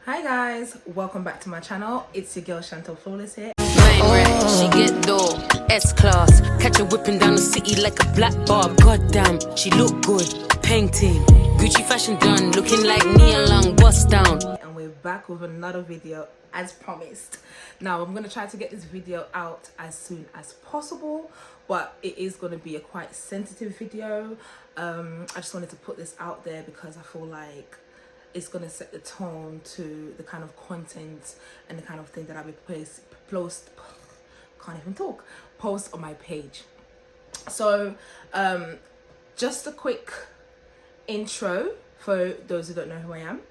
Hi guys, welcome back to my channel. It's your girl Chantal Flawless here. She get dough, S-class. Catch her whipping down the city like a black barb. Goddamn, she look good. Painting, Gucci fashion done, looking like Nia Long bust down. And we're back with another video as promised. Now I'm gonna try to get this video out as soon as possible, but it is gonna be a quite sensitive video. I just wanted to put this out there because I feel like it's gonna set the tone to the kind of content and the kind of thing that I'll be post on my page. So just a quick intro for those who don't know who I am.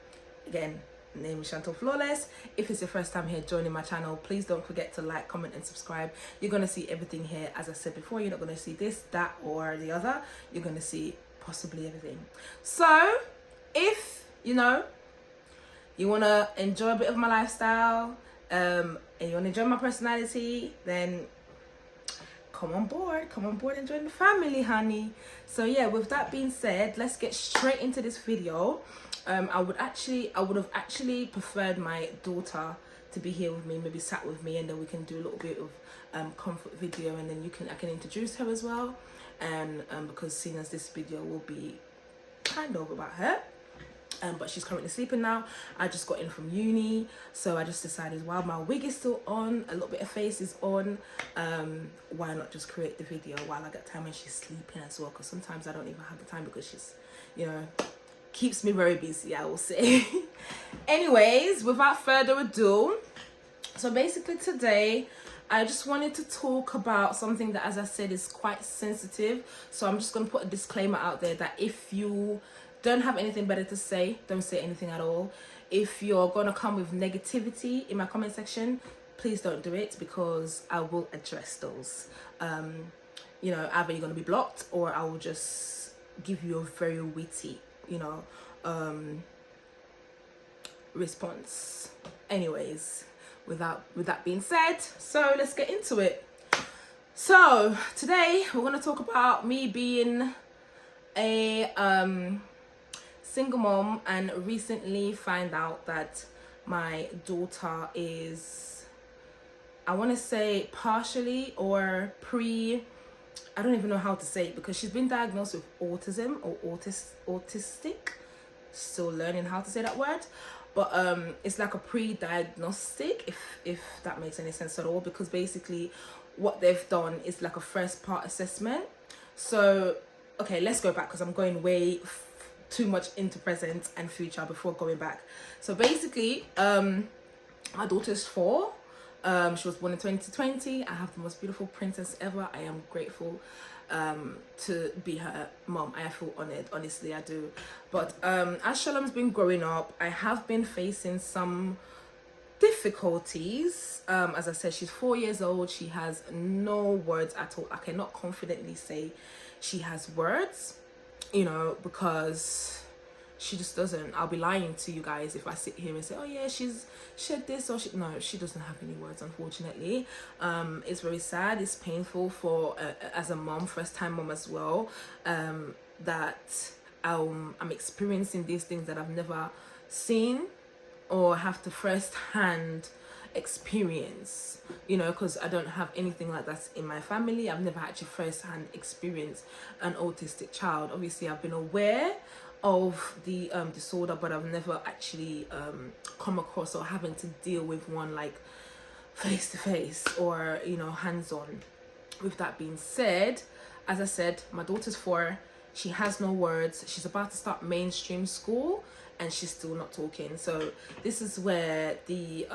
Again, my name is Chantal Flawless. If it's your first time here joining my channel, please don't forget to like, comment and subscribe. You're gonna see everything here. As I said before, you're not gonna see this, that or the other. You're gonna see possibly everything. So if you want to enjoy a bit of my lifestyle and you want to enjoy my personality, then come on board and join the family, honey. So yeah, with that being said, let's get straight into this video. I would have actually preferred my daughter to be here with me, maybe sat with me, and then we can do a little bit of comfort video, and then I can introduce her as well. And because seeing as this video will be kind of about her, but she's currently sleeping now. I just got in from uni, so I just decided while my wig is still on, a little bit of face is on, why not just create the video while I get time when she's sleeping as well, because sometimes I don't even have the time because she's, keeps me very busy, I will say. Anyways, without further ado, so basically today I just wanted to talk about something that, as I said, is quite sensitive. So I'm just going to put a disclaimer out there that if you don't have anything better to say, don't say anything at all. If you're going to come with negativity in my comment section, please don't do it, because I will address those. Either you're going to be blocked, or I will just give you a very witty, response. Anyways, with that being said, so let's get into it. So today we're going to talk about me being a single mom, and recently find out that my daughter is, I want to say partially or I don't even know how to say it, because she's been diagnosed with autism or autistic. Still learning how to say that word, but it's like a pre-diagnostic, if that makes any sense at all, because basically what they've done is like a first part assessment. So okay, let's go back because I'm going way too much into present and future before going back. So basically, my daughter's 4. She was born in 2020. I have the most beautiful princess ever. I am grateful to be her mom. I feel honored, honestly I do. But as Shalom's been growing up, I have been facing some difficulties. As I said, she's 4 years old. She has no words at all. I cannot confidently say she has words, because she just doesn't. I'll be lying to you guys if I sit here and say, oh yeah, she's shed this, or no, she doesn't have any words, unfortunately. It's very sad. It's painful for as a mom, first time mom as well, that I'm experiencing these things that I've never seen or have to first hand experience, because I don't have anything like that in my family. I've never actually first hand experienced an autistic child. Obviously I've been aware of the disorder, but I've never actually come across or having to deal with one like face to face or hands on. With that being said, as I said, my daughter's 4. She has no words. She's about to start mainstream school and she's still not talking. So this is where the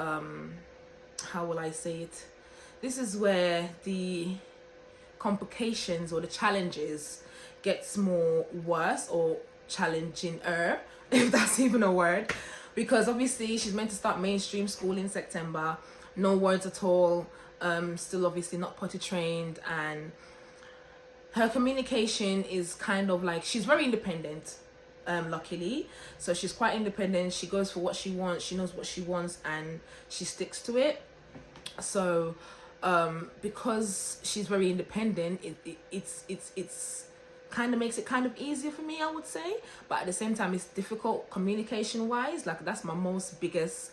how will I say it? This is where the complications or the challenges gets more worse, or challenging her, if that's even a word, because obviously she's meant to start mainstream school in September. No words at all. Still obviously not potty trained, and her communication is kind of like, she's very independent, luckily. So she's quite independent. She goes for what she wants. She knows what she wants and she sticks to it. So because she's very independent, it's kind of makes it kind of easier for me, I would say. But at the same time, it's difficult communication wise. Like, that's my most biggest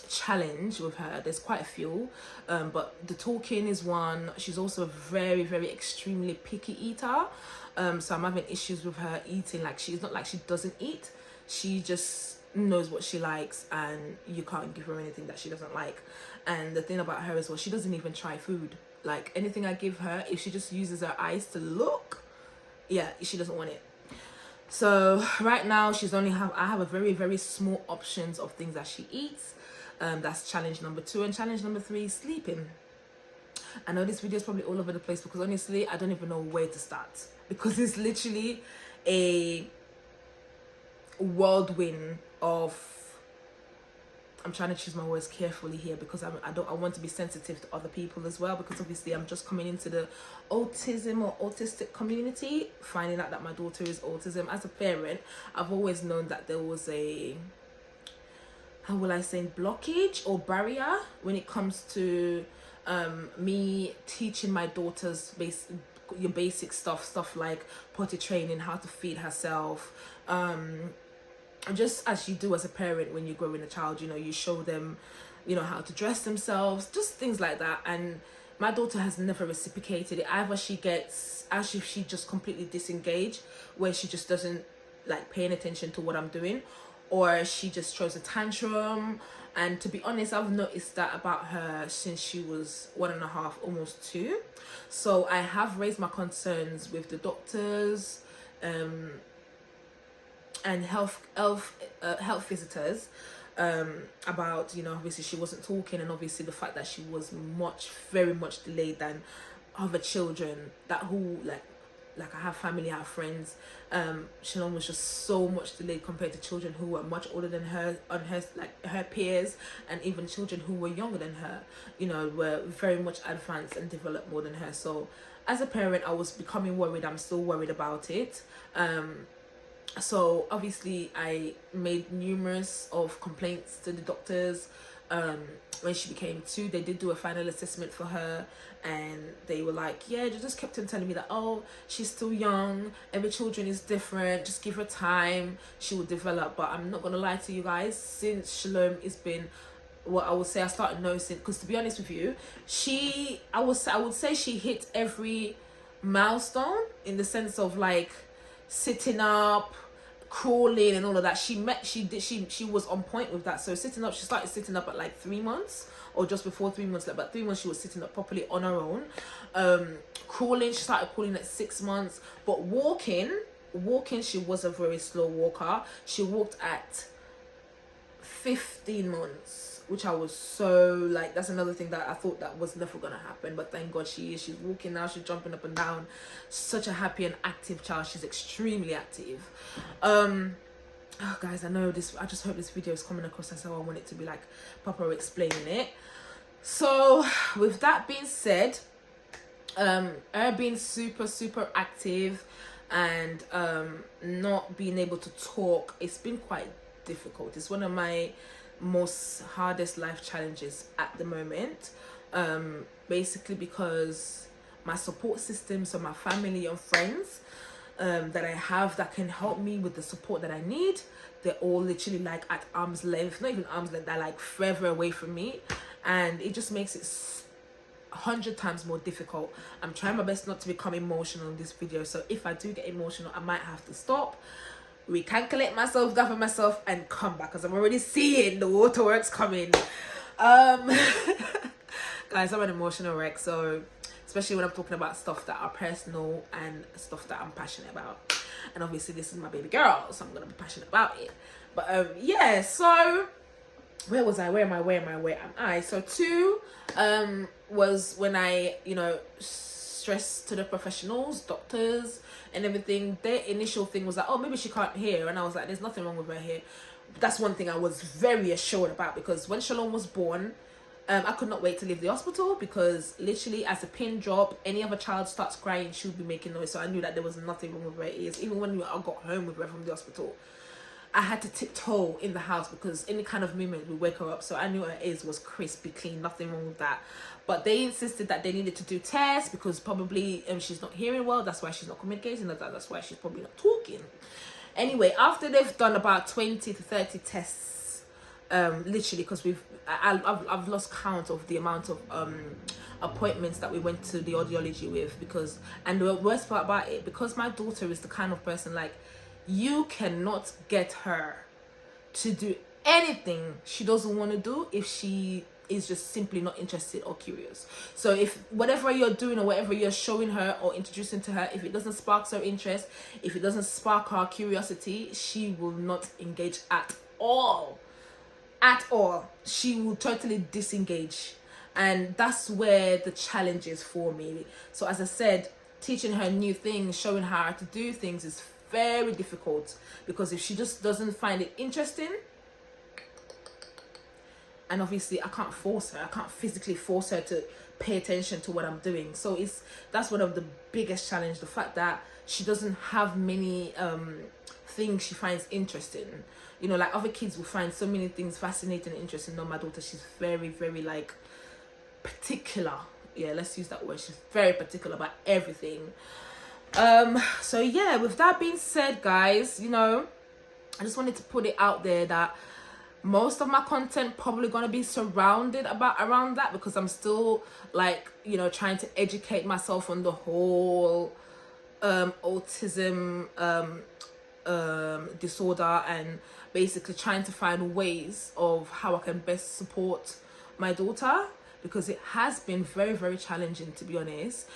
challenge with her. There's quite a few, but the talking is one. She's also a very, very extremely picky eater. So I'm having issues with her eating. Like, she's not like she doesn't eat, she just knows what she likes, and you can't give her anything that she doesn't like. And the thing about her is, well, she doesn't even try food. Like, anything I give her, if she just uses her eyes to look, yeah, she doesn't want it. So right now I have a very, very small options of things that she eats. That's challenge number 2. And challenge number 3 is sleeping. I know this video is probably all over the place, because honestly I don't even know where to start, because it's literally a whirlwind of, I'm trying to choose my words carefully here, because I want to be sensitive to other people as well, because obviously I'm just coming into the autism or autistic community, finding out that my daughter is autism. As a parent, I've always known that there was a, how will I say, blockage or barrier when it comes to me teaching my daughters your basic stuff like potty training, how to feed herself, just as you do as a parent when you're growing a child. You know, you show them, you know, how to dress themselves, just things like that. And my daughter has never reciprocated it. Either she gets, as if she just completely disengaged, where she just doesn't like paying attention to what I'm doing, or she just throws a tantrum. And to be honest, I've noticed that about her since she was 1.5, almost 2. So I have raised my concerns with the doctors and health visitors about, you know, obviously she wasn't talking, and obviously the fact that she was very much delayed than other children that who like I have family, I have friends. Shalom was just so much delayed compared to children who were much older than her, on her, like her peers, and even children who were younger than her, you know, were very much advanced and developed more than her. So as a parent, I was becoming worried. I'm still worried about it. So obviously I made numerous of complaints to the doctors. When she became 2, they did do a final assessment for her, and they were like, yeah, they just kept on telling me that, oh, she's still young, every children is different, just give her time, she will develop. But I'm not gonna lie to you guys, since Shalom, it's been, what I would say, I started noticing, because to be honest with you, I would say she hit every milestone, in the sense of like sitting up, crawling and all of that. She was on point with that. So sitting up, she started sitting up at like 3 months, or just before 3 months. Like about 3 months she was sitting up properly on her own. Crawling, she started crawling at 6 months. But walking, she was a very slow walker. She walked at 15 months, which I was so like, that's another thing that I thought that was never gonna happen. But thank God she's walking now, she's jumping up and down. Such a happy and active child. She's extremely active. Oh, guys, I just hope this video is coming across as how I want it to be, like proper explaining it. So with that being said, her being super active and not being able to talk, it's been quite difficult. It's one of my most hardest life challenges at the moment, basically because my support system, so my family and friends that I have that can help me with the support that I need, they're all literally like at arm's length. Not even arm's length, they're like further away from me, and it just makes it 100 times more difficult. I'm trying my best not to become emotional in this video, so if I do get emotional, I might have to stop, recalculate myself, gather myself, and come back, because I'm already seeing the waterworks coming. Guys, I'm an emotional wreck, so especially when I'm talking about stuff that are personal and stuff that I'm passionate about. And obviously this is my baby girl, so I'm gonna be passionate about it. But yeah, so where was I? Where am I? So 2 was when I, you know, stressed to the professionals, doctors and everything. Their initial thing was like, oh, maybe she can't hear, and I was like, there's nothing wrong with her here. That's one thing I was very assured about, because when Shalom was born, I could not wait to leave the hospital, because literally as a pin drop, any other child starts crying, she would be making noise. So I knew that there was nothing wrong with her ears. Even when I got home with her from the hospital, I had to tiptoe in the house because any kind of movement would wake her up. So I knew her ears was crispy clean, nothing wrong with that. But they insisted that they needed to do tests because probably she's not hearing well. That's why she's not communicating. That's why she's probably not talking. Anyway, after they've done about 20 to 30 tests, literally, because I've lost count of the amount of appointments that we went to the audiology with, because, and the worst part about it, because my daughter is the kind of person, like, you cannot get her to do anything she doesn't want to do if she is just simply not interested or curious. So if whatever you're doing or whatever you're showing her or introducing to her, if it doesn't spark her interest, if it doesn't spark her curiosity, she will not engage at all. At all. She will totally disengage. And that's where the challenge is for me. So as I said, teaching her new things, showing her how to do things is very difficult, because if she just doesn't find it interesting, and obviously I can't force her, I can't physically force her to pay attention to what I'm doing. So that's one of the biggest challenge, the fact that she doesn't have many things she finds interesting. You know, like other kids will find so many things fascinating and interesting. No, my daughter, she's very, very like particular. Yeah, let's use that word. She's very particular about everything. So yeah, with that being said, guys, you know, I just wanted to put it out there that most of my content probably going to be surrounded around that, because I'm still, like, you know, trying to educate myself on the whole autism disorder, and basically trying to find ways of how I can best support my daughter, because it has been very, very challenging, to be honest.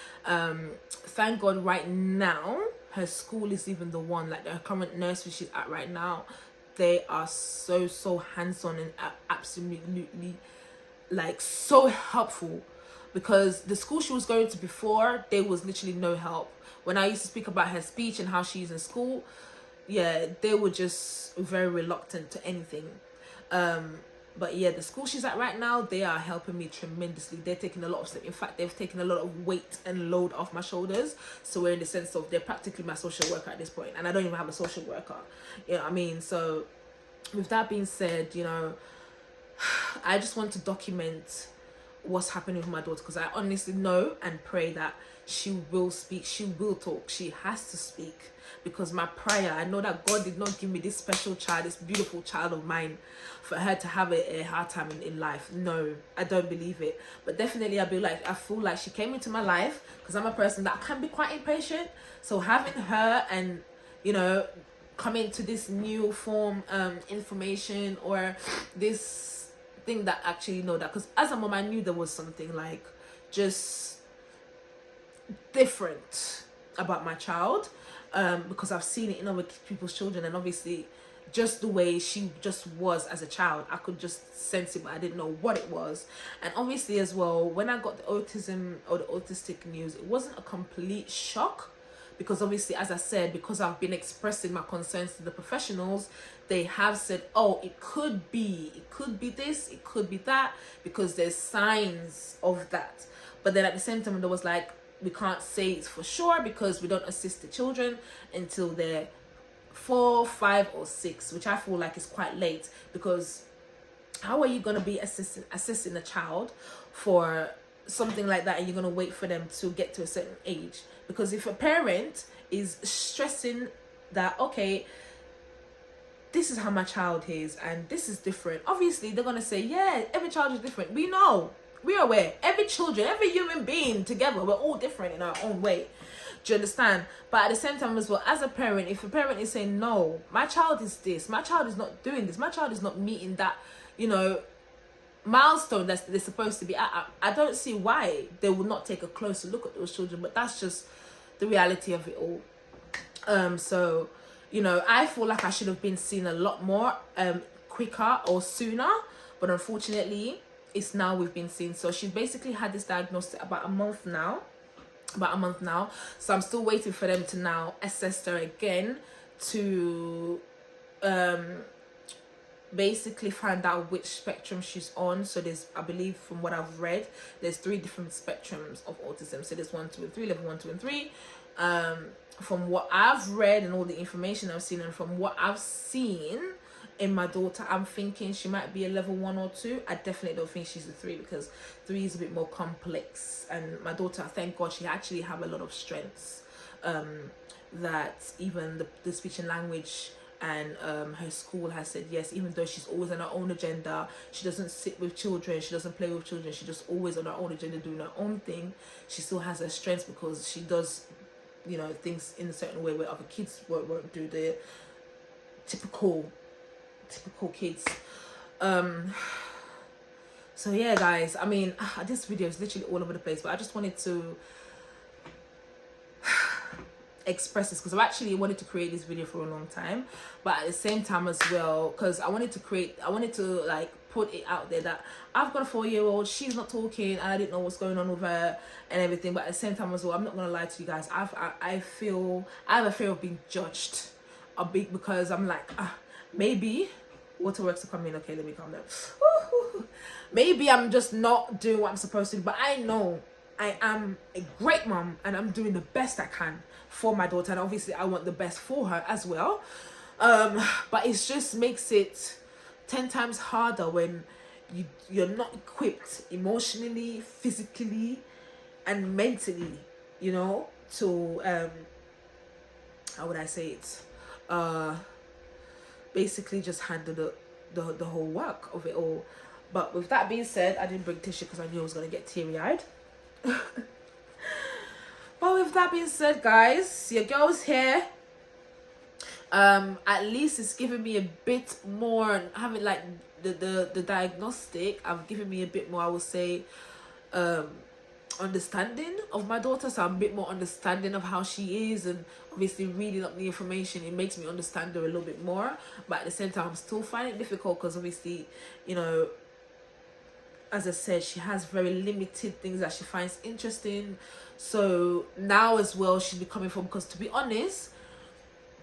Thank God right now her school is even the one, like the current nursery she's at right now, they are so hands-on and absolutely like so helpful, because the school she was going to before, there was literally no help. When I used to speak about her speech and how she's in school, yeah, they were just very reluctant to anything. But yeah, the school she's at right now, they are helping me tremendously. They're taking a lot of stuff. In fact, they've taken a lot of weight and load off my shoulders. So we're in the sense of, they're practically my social worker at this point, and I don't even have a social worker. You know what I mean? So with that being said, you know, I just want to document what's happening with my daughter, because I honestly know and pray that she will speak, she will talk, she has to speak. Because my prayer, I know that God did not give me this special child, this beautiful child of mine, for her to have a hard time in life. No, I don't believe it. But definitely I feel like she came into my life, because I'm a person that can be quite impatient. So having her and, you know, coming to this new form information, or this thing that actually, you know, that, because as a mom, I knew there was something like just different about my child, because I've seen it in other people's children, and obviously just the way she just was as a child, I could just sense it, but I didn't know what it was. And obviously as well, when I got the autism or the autistic news, it wasn't a complete shock, because obviously, as I said, because I've been expressing my concerns to the professionals, they have said, oh, it could be this, it could be that, because there's signs of that. But then at the same time, there was like, we can't say it's for sure, because we don't assist the children until they're 4, 5 or 6, which I feel like is quite late, because how are you going to be assisting a child for something like that, and you're going to wait for them to get to a certain age? Because if a parent is stressing that, okay, this is how my child is and this is different, obviously they're going to say, yeah, every child is different. We know, we're aware, every human being together, we're all different in our own way. Do you understand? But at the same time as well, as a parent, if a parent is saying, no, my child is this, my child is not doing this, my child is not meeting that, you know, milestone that they're supposed to be at, I don't see why they will not take a closer look at those children. But that's just the reality of it all. So, you know, I feel like I should have been seen a lot more quicker or sooner, but unfortunately it's now we've been seen. So she's basically had this diagnosis about a month now, so I'm still waiting for them to now assess her again to basically find out which spectrum she's on. So there's, I believe from what I've read, there's 3 different spectrums of autism. So there's 1, 2 and 3, level 1, 2 and 3. From what I've read and all the information I've seen, and from what I've seen in my daughter, I'm thinking she might be a level 1 or 2. I definitely don't think she's a 3, because 3 is a bit more complex. And my daughter, thank God, she actually have a lot of strengths, that even the speech and language and her school has said yes, even though she's always on her own agenda, she doesn't sit with children, she doesn't play with children, she just always on her own agenda doing her own thing. She still has her strengths, because she does, you know, things in a certain way where other kids won't do, the typical kids. So yeah, guys, I mean, this video is literally all over the place, but I just wanted to express this, because I've actually wanted to create this video for a long time, but at the same time as well, because I wanted to like put it out there that I've got a 4-year-old, she's not talking, I didn't know what's going on with her and everything. But at the same time as well, I'm not gonna lie to you guys, I have a fear of being judged a bit, because I'm like, maybe waterworks are coming. Okay, let me calm down. Maybe I'm just not doing what I'm supposed to do, but I know I am a great mom and I'm doing the best I can for my daughter, and obviously I want the best for her as well. But it just makes it 10 times harder when you're not equipped emotionally, physically and mentally, you know, to how would I say it, basically just handle the whole work of it all. But with that being said, I didn't bring tissue because I knew I was going to get teary-eyed. But with that being said, guys, your girl's here. At least it's given me a bit more, having like the diagnostic, I've given me a bit more, I would say, understanding of my daughter. So I'm a bit more understanding of how she is, and obviously reading up the information, it makes me understand her a little bit more. But at the same time, I'm still finding it difficult, because obviously, you know, as I said, she has very limited things that she finds interesting. So now as well, she's becoming from, because to be honest,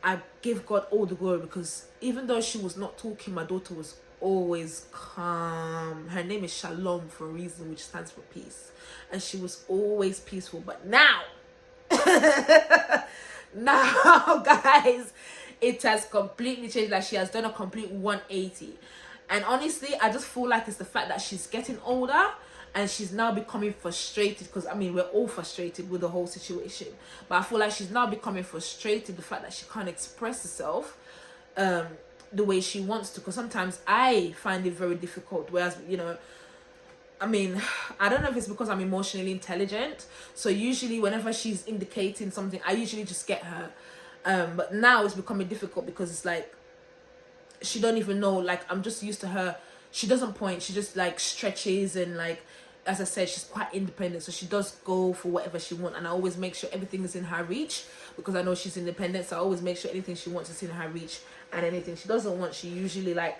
I give God all the glory, because even though she was not talking, my daughter was always calm. Her name is Shalom for a reason, which stands for peace, and she was always peaceful. But now now guys, it has completely changed. Like, she has done a complete 180. And honestly, I just feel like it's the fact that she's getting older and she's now becoming frustrated, because I mean, we're all frustrated with the whole situation, but I feel like she's now becoming frustrated, the fact that she can't express herself the way she wants to, because sometimes I find it very difficult. Whereas, you know, I mean, I don't know if it's because I'm emotionally intelligent, so usually whenever she's indicating something, I usually just get her. But now it's becoming difficult, because it's like she don't even know, like, I'm just used to her. She doesn't point, she just like stretches, and like, as I said, she's quite independent, so she does go for whatever she wants, and I always make sure everything is in her reach, because I know she's independent. So I always make sure anything she wants is in her reach, and anything she doesn't want, she usually like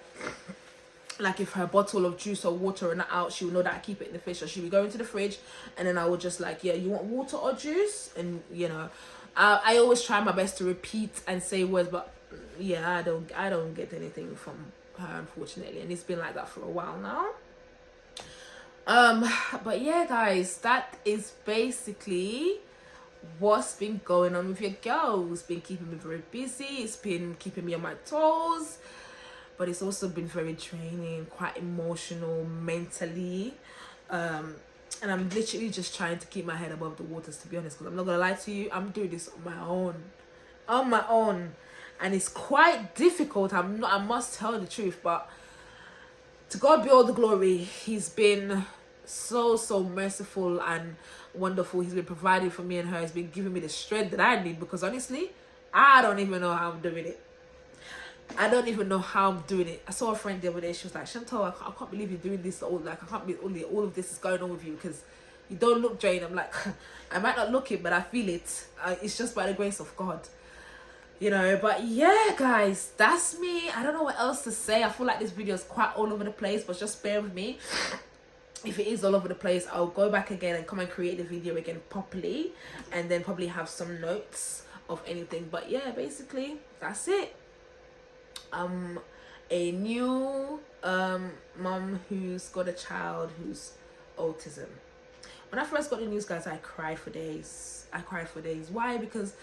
if her bottle of juice or water are not out, she will know that I keep it in the fridge, so she will go into the fridge, and then I will just like, yeah, you want water or juice? And you know, I always try my best to repeat and say words, but yeah, I don't get anything from her, unfortunately, and it's been like that for a while now. But yeah, guys, that is basically what's been going on with your girl. It's been keeping me very busy, it's been keeping me on my toes, but it's also been very draining, quite emotional, mentally, and I'm literally just trying to keep my head above the waters, to be honest, because I'm not gonna lie to you, I'm doing this on my own, and it's quite difficult. I must tell the truth, but to God be all the glory. He's been so merciful and wonderful. He's been providing for me and her. He's been giving me the strength that I need, because honestly, I don't even know how I'm doing it. I saw a friend the other day, she was like, Chantal, I can't believe you're doing this, all like, I can't believe all of this is going on with you, because you don't look drained. I'm like, I might not look it, but I feel it. It's just by the grace of God, you know. But yeah, guys, that's me. I don't know what else to say. I feel like this video is quite all over the place, but just bear with me. If it is all over the place, I'll go back again and come and create the video again properly, and then probably have some notes of anything. But yeah, basically that's it. A new mom who's got a child who's autism. when I first got the news, guys, I cried for days. Why? Because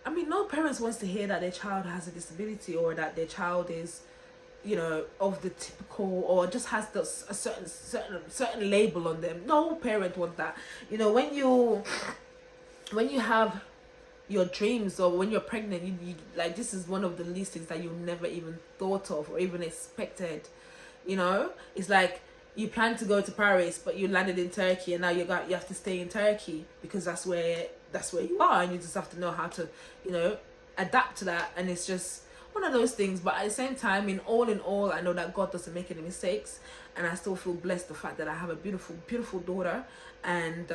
I mean, no parents wants to hear that their child has a disability, or that their child is, you know, of the typical, or just has a certain label on them. No parent wants that. You know, when you have your dreams, or when you're pregnant, you like, this is one of the least things that you never even thought of or even expected. You know, it's like you plan to go to Paris, but you landed in Turkey, and now you have to stay in Turkey because that's where you are, and you just have to know how to, you know, adapt to that. And it's just one of those things. But at the same time, in all, I know that God doesn't make any mistakes, and I still feel blessed the fact that I have a beautiful daughter. And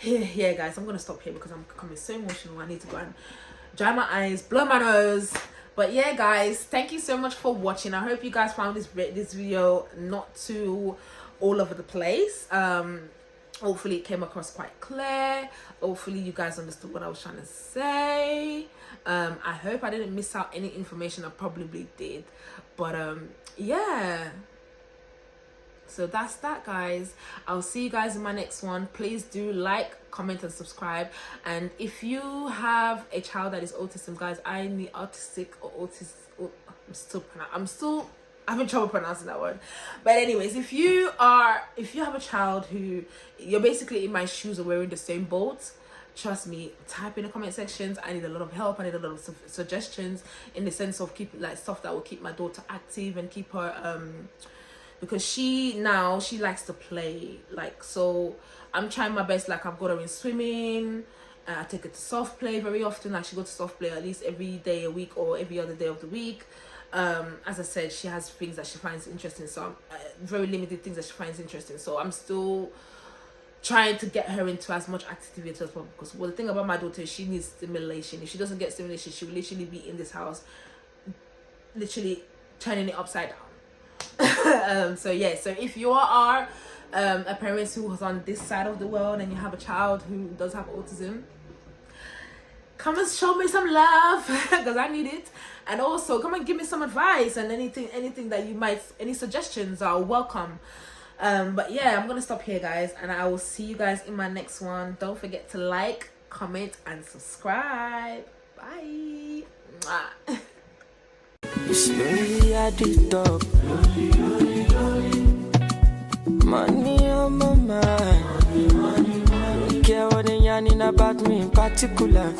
yeah, guys, I'm gonna stop here because I'm becoming so emotional. I need to go and dry my eyes, blow my nose. But yeah, guys, thank you so much for watching. I hope you guys found this video not too all over the place. Hopefully it came across quite clear. Hopefully you guys understood what I was trying to say. I hope I didn't miss out any information. I probably did, but yeah. So that's that, guys. I'll see you guys in my next one. Please do like, comment, and subscribe. And if you have a child that is autism, guys, I need autistic or autism. I'm still having trouble pronouncing that word. But anyways, if you have a child who you're basically in my shoes or wearing the same boat, trust me, type in the comment sections. I need a lot of help. I need a lot of suggestions in the sense of keep like stuff that will keep my daughter active and keep her because she likes to play, like, so I'm trying my best. Like, I've got her in swimming, I take her to soft play very often. Like, she goes to soft play at least every day a week or every other day of the week. As I said, she has things that she finds interesting, so very limited things that she finds interesting, so I'm still trying to get her into as much activity as possible. Because the thing about my daughter is she needs stimulation. If she doesn't get stimulation, she will literally be in this house literally turning it upside down. So yeah, so if you are a parent who is on this side of the world and you have a child who does have autism, come and show me some love because I need it. And also come and give me some advice, and anything that you might, any suggestions are welcome. But yeah, I'm gonna stop here, guys, and I will see you guys in my next one. Don't forget to like, comment, and subscribe. Bye. Mwah. Slowly I did up. Money on my mind. Don't care what they yarning about me in particular.